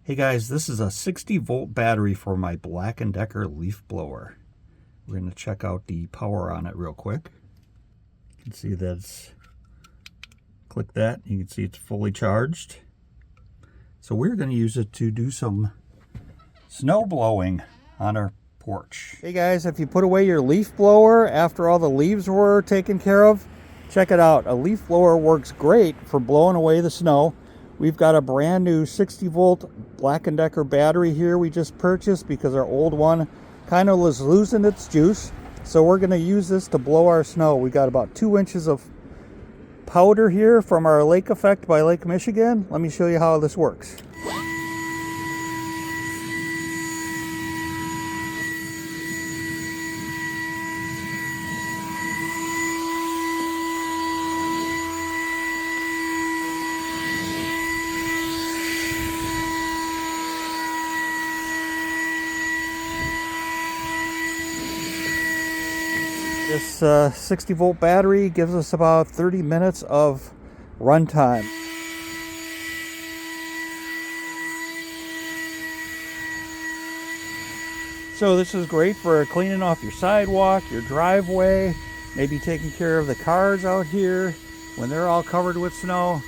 Hey guys, this is a 60-volt battery for my Black and Decker leaf blower. We're going to check out the power on it real quick. You can see that's, click that, you can see it's fully charged. So we're going to use it to do some snow blowing on our porch. Hey guys, if you put away your leaf blower after all the leaves were taken care of, check it out. A leaf blower works great for blowing away the snow. We've got a brand new 60-volt Black and Decker battery here we just purchased because our old one kind of was losing its juice. So we're going to use this to blow our snow. We got about 2 inches of powder here from our lake effect by Lake Michigan. Let me show you how this works. This 60-volt battery gives us about 30 minutes of run time. So this is great for cleaning off your sidewalk, your driveway, maybe taking care of the cars out here when they're all covered with snow.